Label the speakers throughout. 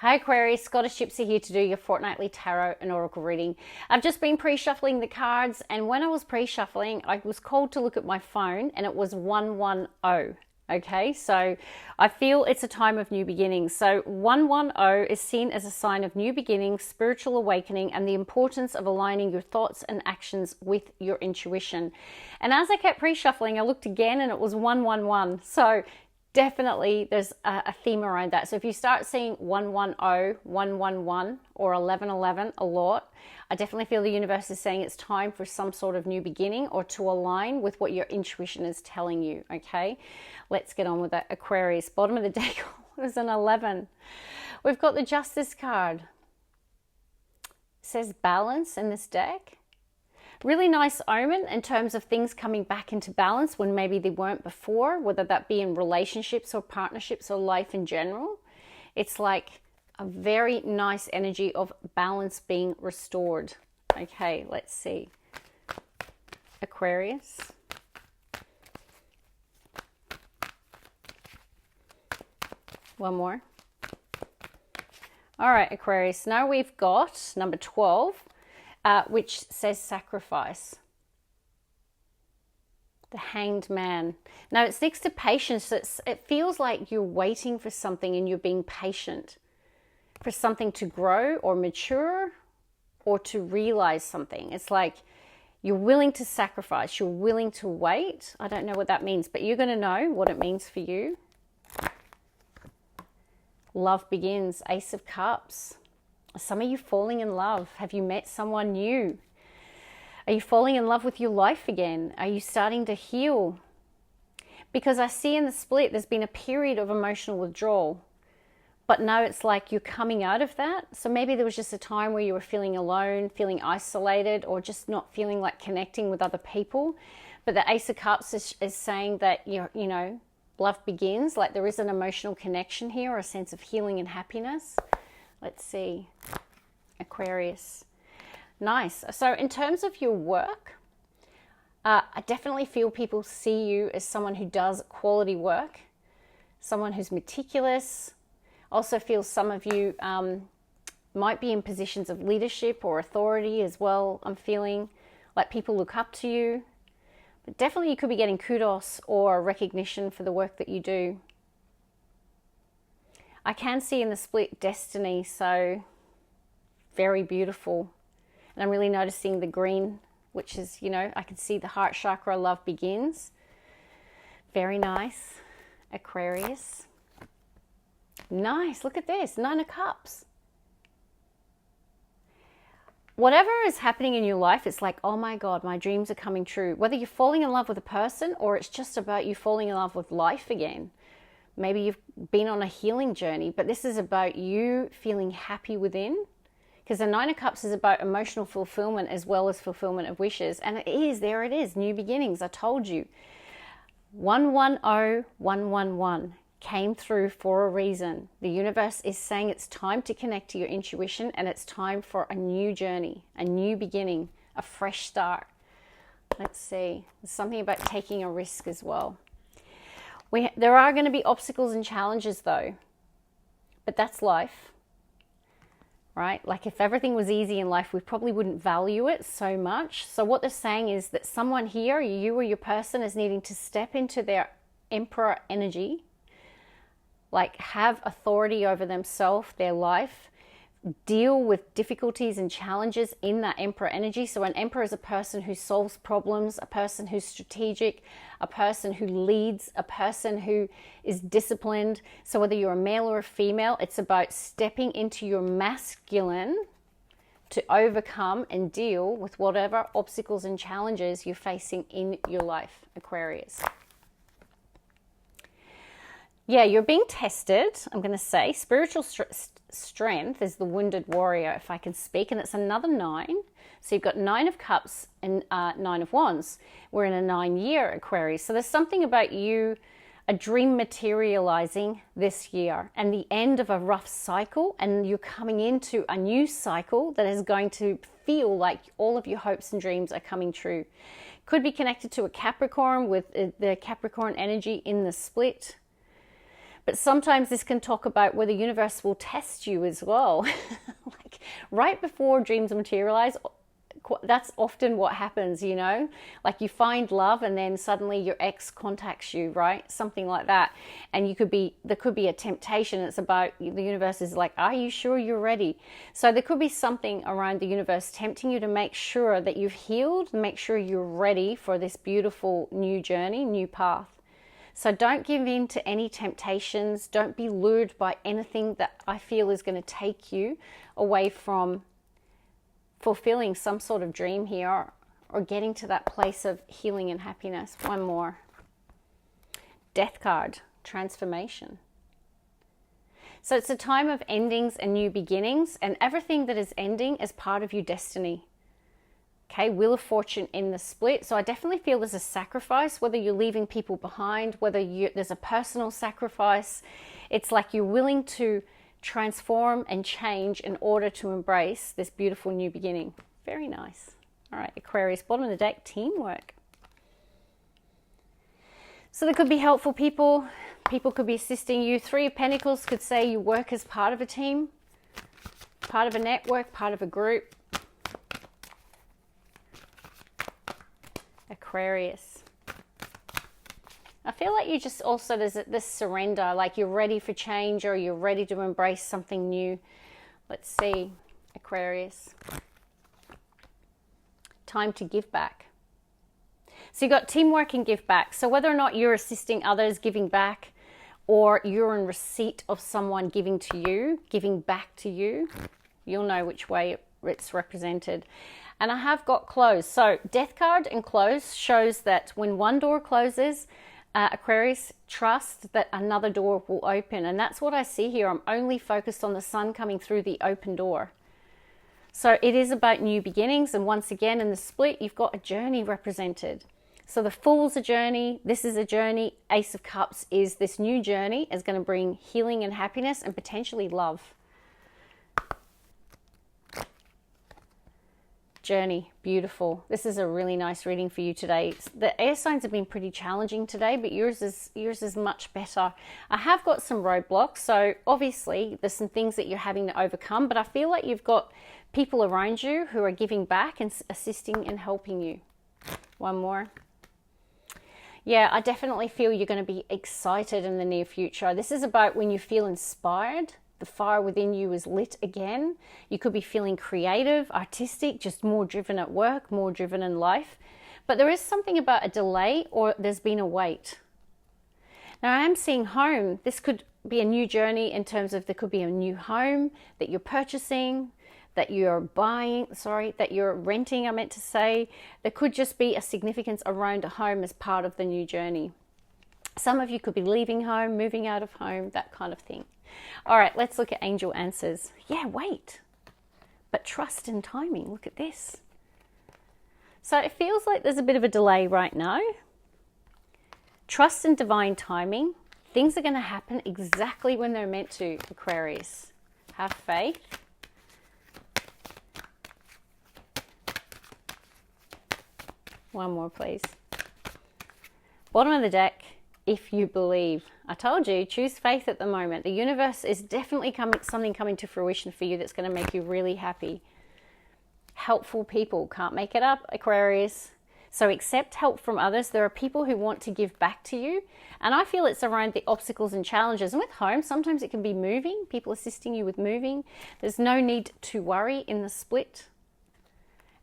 Speaker 1: Hi Aquarius, Scottish Gypsy here to do your fortnightly tarot and oracle reading. I've just been pre-shuffling the cards, and when I was pre-shuffling, I was called to look at my phone and it was 110. Okay, so I feel it's a time of new beginnings. So 110 is seen as a sign of new beginnings, spiritual awakening, and the importance of aligning your thoughts and actions with your intuition. And as I kept pre-shuffling, I looked again and it was 111. So definitely there's a theme around that. So if you start seeing 110, 111, or 1111 a lot, I definitely feel the universe is saying it's time for some sort of new beginning or to align with what your intuition is telling you, okay? Let's get on with that. Aquarius, bottom of the deck was an 11. We've got the Justice card. It says balance in this deck. Really nice omen in terms of things coming back into balance when maybe they weren't before, whether that be in relationships or partnerships or life in general. It's like a very nice energy of balance being restored. Okay, let's see. Aquarius. One more. All right, Aquarius. Now we've got number 12. Which says sacrifice. The Hanged Man. Now it's next to patience. It feels like you're waiting for something and you're being patient for something to grow or mature or to realize something. It's like you're willing to sacrifice. You're willing to wait. I don't know what that means, but you're going to know what it means for you. Love begins. Ace of Cups. Some of you falling in love. Have you met someone new? Are you falling in love with your life again? Are you starting to heal? Because I see in the split, there's been a period of emotional withdrawal. But now it's like you're coming out of that. So maybe there was just a time where you were feeling alone, feeling isolated, or just not feeling like connecting with other people. But the Ace of Cups is saying that, love begins. Like there is an emotional connection here, or a sense of healing and happiness. Let's see, Aquarius. Nice. So in terms of your work, I definitely feel people see you as someone who does quality work, someone who's meticulous. Also feel some of you might be in positions of leadership or authority as well. I'm feeling like people look up to you. But definitely you could be getting kudos or recognition for the work that you do. I can see in the split destiny, so very beautiful. And I'm really noticing the green, which is, I can see the heart chakra, love begins. Very nice. Aquarius. Nice, look at this, 9 of Cups. Whatever is happening in your life, it's like, oh my God, my dreams are coming true. Whether you're falling in love with a person or it's just about you falling in love with life again. Maybe you've been on a healing journey, but this is about you feeling happy within. Because the 9 of Cups is about emotional fulfillment as well as fulfillment of wishes. And there it is, new beginnings. I told you. 110, 111 came through for a reason. The universe is saying it's time to connect to your intuition and it's time for a new journey, a new beginning, a fresh start. Let's see. There's something about taking a risk as well. There are going to be obstacles and challenges though, but that's life, right? Like if everything was easy in life, we probably wouldn't value it so much. So what they're saying is that someone here, you or your person, is needing to step into their emperor energy, like have authority over themselves, their life, deal with difficulties and challenges in that emperor energy. So an emperor is a person who solves problems, a person who's strategic, a person who leads, a person who is disciplined. So whether you're a male or a female, it's about stepping into your masculine to overcome and deal with whatever obstacles and challenges you're facing in your life, Aquarius. Yeah, you're being tested, I'm going to say. Spiritual strength is the wounded warrior, if I can speak, and it's another 9. So you've got 9 of Cups and 9 of Wands. We're in a 9-year Aquarius. So there's something about you, a dream materializing this year and the end of a rough cycle, and you're coming into a new cycle that is going to feel like all of your hopes and dreams are coming true. Could be connected to a Capricorn with the Capricorn energy in the split. But sometimes this can talk about where the universe will test you as well. Like right before dreams materialize, that's often what happens, you know, like you find love and then suddenly your ex contacts you, right? Something like that. And there could be a temptation. It's about the universe is like, are you sure you're ready? So there could be something around the universe tempting you to make sure that you've healed, make sure you're ready for this beautiful new journey, new path. So don't give in to any temptations. Don't be lured by anything that I feel is going to take you away from fulfilling some sort of dream here, or getting to that place of healing and happiness. One more. Death card, transformation. So it's a time of endings and new beginnings, and everything that is ending is part of your destiny. Okay, Wheel of Fortune in the split. So I definitely feel there's a sacrifice, whether you're leaving people behind, whether there's a personal sacrifice. It's like you're willing to transform and change in order to embrace this beautiful new beginning. Very nice. All right, Aquarius, bottom of the deck, teamwork. So there could be helpful people. People could be assisting you. Three of Pentacles could say you work as part of a team, part of a network, part of a group. Aquarius. I feel like you just also, there's this surrender, like you're ready for change or you're ready to embrace something new. Let's see, Aquarius. Time to give back. So you've got teamwork and give back. So whether or not you're assisting others, giving back, or you're in receipt of someone giving to you, giving back to you, you'll know which way it's represented. And I have got close. So death card and close shows that when one door closes, Aquarius, trust that another door will open. And that's what I see here. I'm only focused on the sun coming through the open door. So it is about new beginnings. And once again, in the split, you've got a journey represented. So the Fool's a journey. This is a journey. Ace of Cups is this new journey is going to bring healing and happiness and potentially love. Journey, beautiful. This is a really nice reading for you today. The air signs have been pretty challenging today, but yours is much better. I have got some roadblocks, so obviously there's some things that you're having to overcome, but I feel like you've got people around you who are giving back and assisting and helping you. One more. Yeah, I definitely feel you're going to be excited in the near future. This is about when you feel inspired. The fire within you is lit again. You could be feeling creative, artistic, just more driven at work, more driven in life. But there is something about a delay, or there's been a wait. Now I am seeing home. This could be a new journey in terms of there could be a new home that you're purchasing, that you're buying, that you're renting, I meant to say. There could just be a significance around a home as part of the new journey. Some of you could be leaving home, moving out of home, that kind of thing. All right, let's look at angel answers. Yeah, wait, but trust in timing. Look at this. So it feels like there's a bit of a delay right now. Trust in divine timing. Things are going to happen exactly when they're meant to, Aquarius. Have faith. One more, please. Bottom of the deck. If you believe. I told you, choose faith at the moment. The universe is definitely something coming to fruition for you that's going to make you really happy. Helpful people. Can't make it up, Aquarius. So accept help from others. There are people who want to give back to you. And I feel it's around the obstacles and challenges. And with home, sometimes it can be moving. People assisting you with moving. There's no need to worry in the split.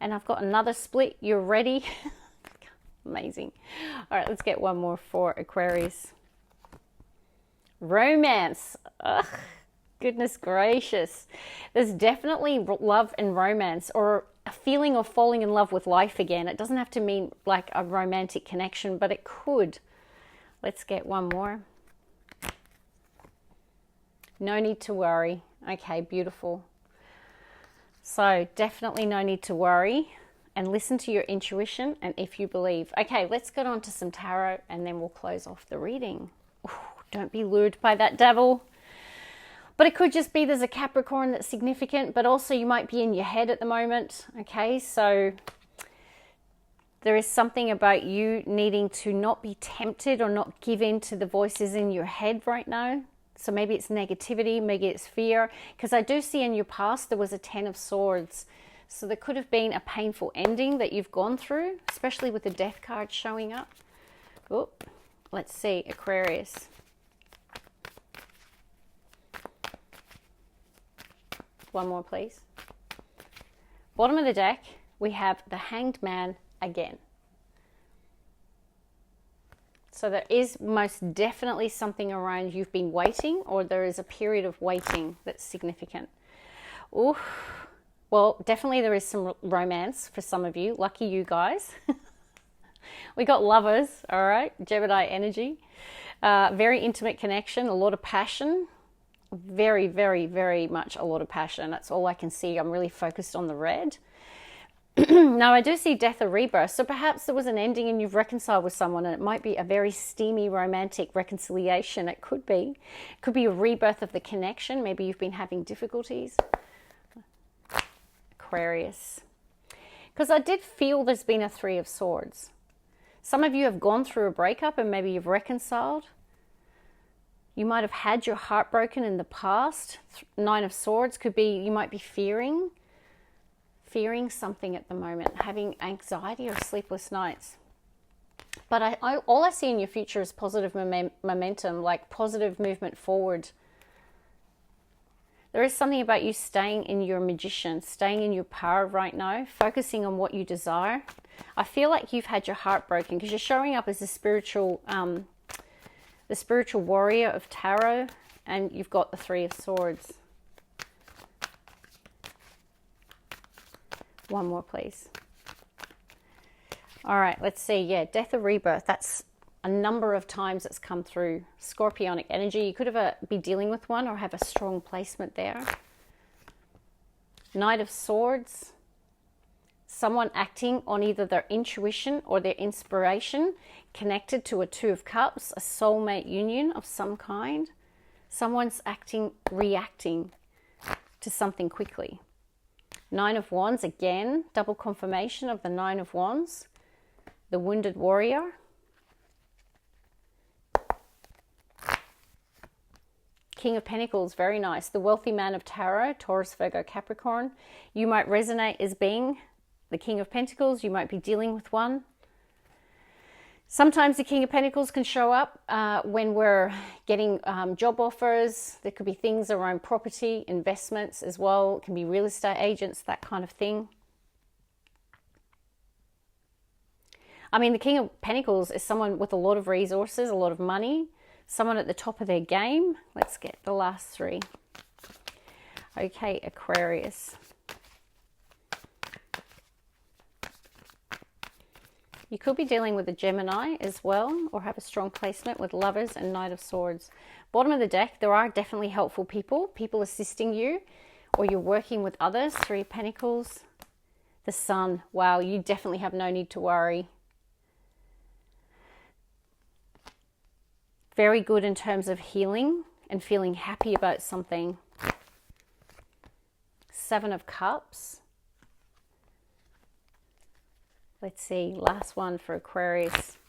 Speaker 1: And I've got another split. You're ready. Amazing. All right, let's get one more for Aquarius. Romance. Ugh, goodness gracious. There's definitely love and romance, or a feeling of falling in love with life again. It doesn't have to mean like a romantic connection, but it could. Let's get one more. No need to worry. Okay, beautiful. So definitely no need to worry. And listen to your intuition, and if you believe. Okay, let's get on to some tarot, and then we'll close off the reading. Ooh, don't be lured by that devil. But it could just be there's a Capricorn that's significant, but also you might be in your head at the moment. Okay, so there is something about you needing to not be tempted or not give in to the voices in your head right now. So maybe it's negativity, maybe it's fear, because I do see in your past there was a 10 of Swords. So there could have been a painful ending that you've gone through, especially with the Death card showing up. Oh, let's see, Aquarius. One more, please. Bottom of the deck, we have the Hanged Man again. So there is most definitely something around you've been waiting, or there is a period of waiting that's significant. Ooh, well, definitely there is some romance for some of you. Lucky you guys. We got Lovers, all right, Gemini energy. Very intimate connection, a lot of passion. Very, very, very much a lot of passion. That's all I can see. I'm really focused on the red. Now, I do see death or rebirth. So perhaps there was an ending and you've reconciled with someone, and it might be a very steamy, romantic reconciliation. It could be. It could be a rebirth of the connection. Maybe you've been having difficulties. Aquarius. Because I did feel there's been a 3 of Swords. Some of you have gone through a breakup and maybe you've reconciled. You might have had your heart broken in the past. 9 of Swords could be, you might be fearing something at the moment, having anxiety or sleepless nights. But all I see in your future is positive momentum, like positive movement forward. There is something about you staying in your magician, staying in your power right now, focusing on what you desire. I feel like you've had your heart broken because you're showing up as the spiritual warrior of tarot, and you've got the 3 of Swords. One more, please. All right, let's see. Yeah, death or rebirth. That's a number of times it's come through. Scorpionic energy. You could be dealing with one or have a strong placement there. Knight of Swords. Someone acting on either their intuition or their inspiration, connected to a 2 of Cups, a soulmate union of some kind. Someone's reacting to something quickly. 9 of Wands, again, double confirmation of the 9 of Wands. The Wounded Warrior. King of Pentacles, very nice. The Wealthy Man of Tarot, Taurus, Virgo, Capricorn. You might resonate as being the King of Pentacles. You might be dealing with one. Sometimes the King of Pentacles can show up when we're getting job offers. There could be things around property, investments as well. It can be real estate agents, that kind of thing. I mean, the King of Pentacles is someone with a lot of resources, a lot of money, someone at the top of their game. Let's get the last 3. Okay, Aquarius. You could be dealing with a Gemini as well, or have a strong placement with Lovers and Knight of Swords. Bottom of the deck, there are definitely helpful people assisting you, or you're working with others. 3 of Pentacles. The Sun. Wow, you definitely have no need to worry. Very good in terms of healing and feeling happy about something. 7 of Cups. Let's see, last one for Aquarius.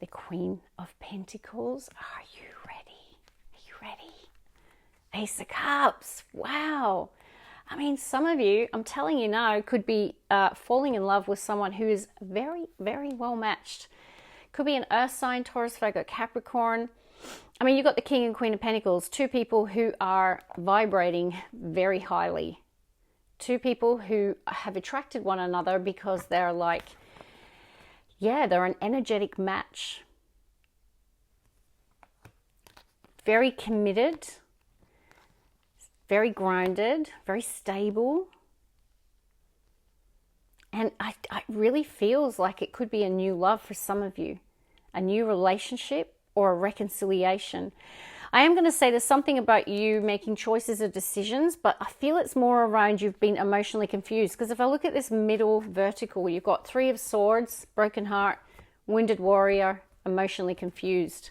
Speaker 1: The Queen of Pentacles. Are you ready? Are you ready? Ace of Cups. Wow. I mean, some of you, I'm telling you now, could be falling in love with someone who is very, very well matched. Could be an earth sign, Taurus, Virgo, Capricorn. I mean, you've got the King and Queen of Pentacles, 2 people who are vibrating very highly. 2 people who have attracted one another because they're like, yeah, they're an energetic match. Very committed, very grounded, very stable. And it really feels like it could be a new love for some of you, a new relationship or a reconciliation. I am going to say there's something about you making choices or decisions, but I feel it's more around you've been emotionally confused. Because if I look at this middle vertical, you've got 3 of Swords, broken heart, wounded warrior, emotionally confused.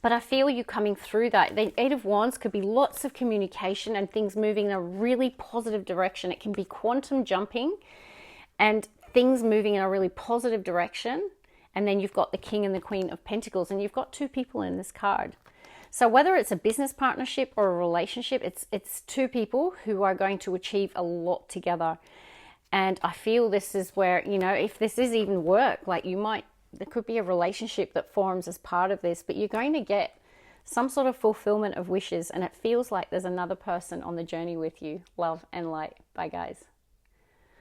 Speaker 1: But I feel you coming through that. The 8 of Wands could be lots of communication and things moving in a really positive direction. It can be quantum jumping and things moving in a really positive direction. And then you've got the King and the Queen of Pentacles, and you've got 2 people in this card. So whether it's a business partnership or a relationship, it's two people who are going to achieve a lot together. And I feel this is where, you know, if this is even work, like there could be a relationship that forms as part of this, but you're going to get some sort of fulfillment of wishes, and it feels like there's another person on the journey with you. Love and light. Bye, guys.